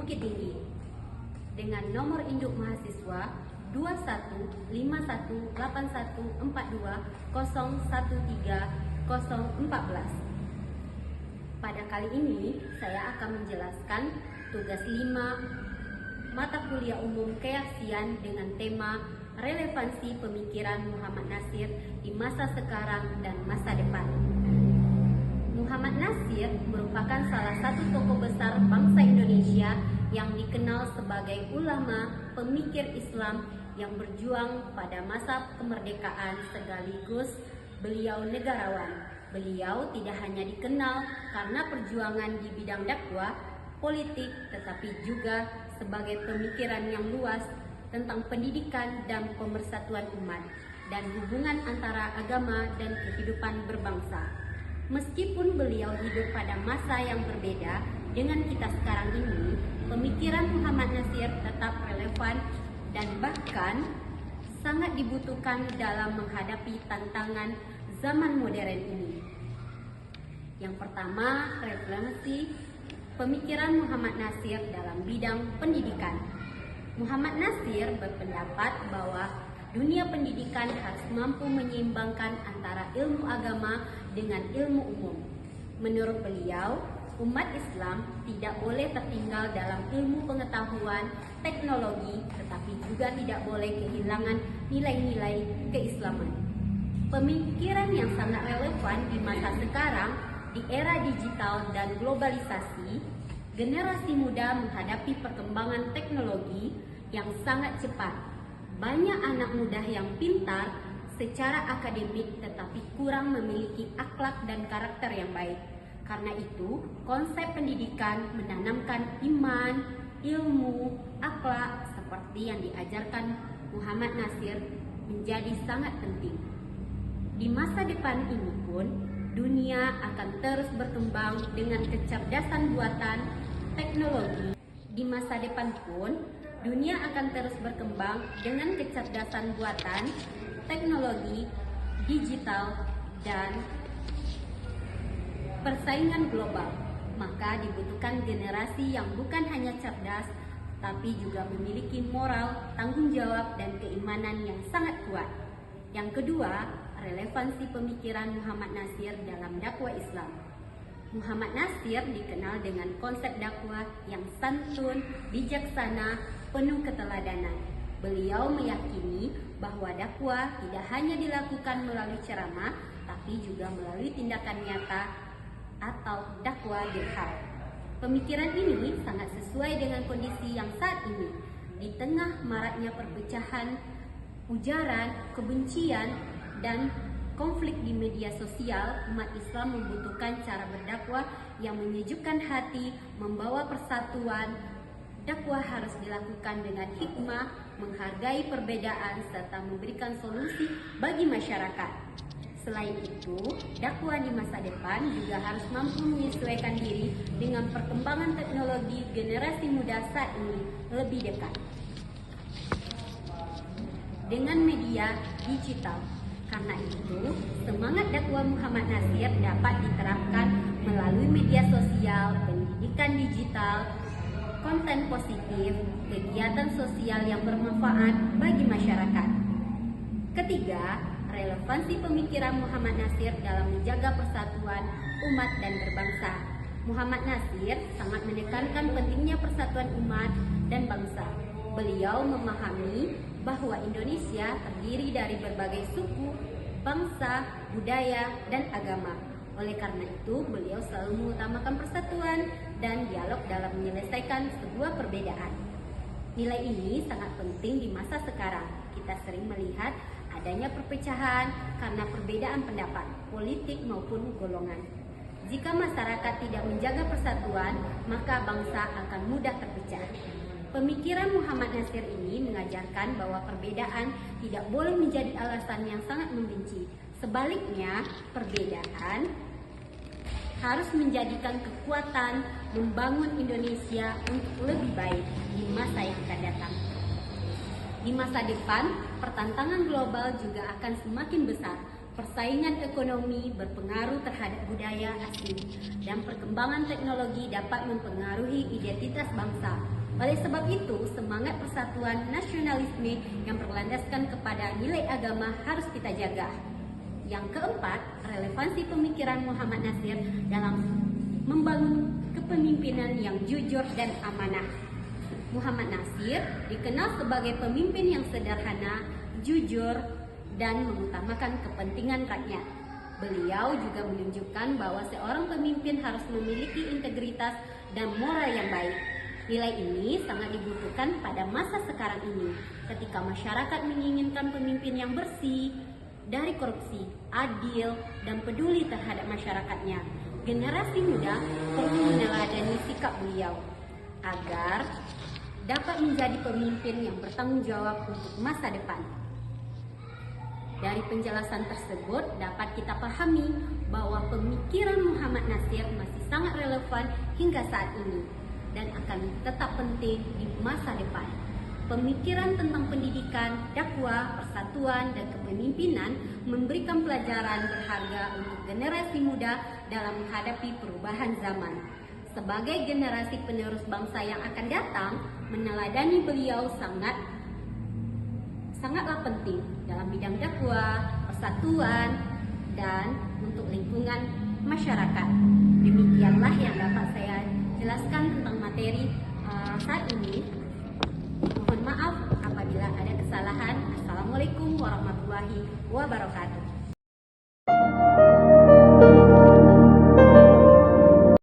Bukit Tinggi dengan nomor induk mahasiswa 21518142013014. Pada kali ini saya akan menjelaskan tugas 5 mata kuliah umum keyaksian dengan tema relevansi pemikiran Muhammad Nasir di masa sekarang dan masa depan. Muhammad Nasir merupakan salah satu tokoh besar bangsa Indonesia yang dikenal sebagai ulama pemikir Islam yang berjuang pada masa kemerdekaan sekaligus beliau negarawan. Beliau tidak hanya dikenal karena perjuangan di bidang dakwah, politik, tetapi juga sebagai pemikiran yang luas tentang pendidikan dan pemersatuan umat dan hubungan antara agama dan kehidupan berbangsa. Meskipun beliau hidup pada masa yang berbeda dengan kita sekarang ini, pemikiran Muhammad Nasir tetap relevan dan bahkan sangat dibutuhkan dalam menghadapi tantangan zaman modern ini. Yang pertama, relevansi pemikiran Muhammad Nasir dalam bidang pendidikan. Muhammad Nasir berpendapat bahwa dunia pendidikan harus mampu menyeimbangkan antara ilmu agama dengan ilmu umum. Menurut beliau, umat Islam tidak boleh tertinggal dalam ilmu pengetahuan, teknologi, tetapi juga tidak boleh kehilangan nilai-nilai keislaman. Pemikiran yang sangat relevan di masa sekarang, di era digital dan globalisasi, generasi muda menghadapi perkembangan teknologi yang sangat cepat. Banyak anak muda yang pintar secara akademik tetapi kurang memiliki akhlak dan karakter yang baik. Karena itu, konsep pendidikan menanamkan iman, ilmu, akhlak seperti yang diajarkan Muhammad Nasir menjadi sangat penting. Di masa depan ini pun, dunia akan terus berkembang dengan kecerdasan buatan, teknologi. Di masa depan pun, dunia akan terus berkembang dengan kecerdasan buatan, teknologi, digital, dan persaingan global. Maka dibutuhkan generasi yang bukan hanya cerdas, tapi juga memiliki moral, tanggung jawab, dan keimanan yang sangat kuat. Yang kedua, relevansi pemikiran Muhammad Nasir dalam dakwah Islam. Muhammad Nasir dikenal dengan konsep dakwah yang santun, bijaksana, penuh keteladanan. Beliau meyakini bahwa dakwah tidak hanya dilakukan melalui ceramah, tapi juga melalui tindakan nyata atau dakwah dirham. Pemikiran ini sangat sesuai dengan kondisi yang saat ini. Di tengah maraknya perpecahan, ujaran, kebencian, dan konflik di media sosial, umat Islam membutuhkan cara berdakwah yang menyejukkan hati, membawa persatuan. Dakwah harus dilakukan dengan hikmah, menghargai perbedaan, serta memberikan solusi bagi masyarakat. Selain itu, dakwah di masa depan juga harus mampu menyesuaikan diri dengan perkembangan teknologi generasi muda saat ini lebih dekat dengan media digital. Karena itu, semangat dakwah Muhammad Nasir dapat diterapkan melalui media sosial, pendidikan digital, konten positif, kegiatan sosial yang bermanfaat bagi masyarakat. Ketiga, relevansi pemikiran Muhammad Nasir dalam menjaga persatuan umat dan berbangsa. Muhammad Nasir sangat menekankan pentingnya persatuan umat dan bangsa. Beliau memahami bahwa Indonesia terdiri dari berbagai suku, bangsa, budaya, dan agama. Oleh karena itu, beliau selalu mengutamakan persatuan dan dialog dalam menyelesaikan sebuah perbedaan. Nilai ini sangat penting di masa sekarang. Kita sering melihat adanya perpecahan karena perbedaan pendapat, politik maupun golongan. Jika masyarakat tidak menjaga persatuan, maka bangsa akan mudah terpecah. Pemikiran Muhammad Nasir ini mengajarkan bahwa perbedaan tidak boleh menjadi alasan yang sangat membenci. Sebaliknya, perbedaan harus menjadikan kekuatan membangun Indonesia untuk lebih baik di masa yang akan datang. Di masa depan, pertentangan global juga akan semakin besar. Persaingan ekonomi berpengaruh terhadap budaya asli, dan perkembangan teknologi dapat mempengaruhi identitas bangsa. Oleh sebab itu, semangat persatuan nasionalisme yang berlandaskan kepada nilai agama harus kita jaga. Yang keempat, relevansi pemikiran Muhammad Nasir dalam membangun kepemimpinan yang jujur dan amanah. Muhammad Nasir dikenal sebagai pemimpin yang sederhana, jujur, dan mengutamakan kepentingan rakyat. Beliau juga menunjukkan bahwa seorang pemimpin harus memiliki integritas dan moral yang baik. Nilai ini sangat dibutuhkan pada masa sekarang ini, ketika masyarakat menginginkan pemimpin yang bersih dari korupsi, adil, dan peduli terhadap masyarakatnya. Generasi muda perlu meneladani sikap beliau agar dapat menjadi pemimpin yang bertanggung jawab untuk masa depan. Dari penjelasan tersebut dapat kita pahami bahwa pemikiran Muhammad Nasir masih sangat relevan hingga saat ini dan akan tetap penting di masa depan. Pemikiran tentang pendidikan, dakwah, persatuan, dan kepemimpinan memberikan pelajaran berharga untuk generasi muda dalam menghadapi perubahan zaman. Sebagai generasi penerus bangsa yang akan datang, meneladani beliau sangatlah penting dalam bidang dakwah, persatuan, dan untuk lingkungan masyarakat. Demikianlah yang dapat saya jelaskan tentang materi saat ini. Mohon maaf apabila ada kesalahan. Assalamualaikum warahmatullahi wabarakatuh.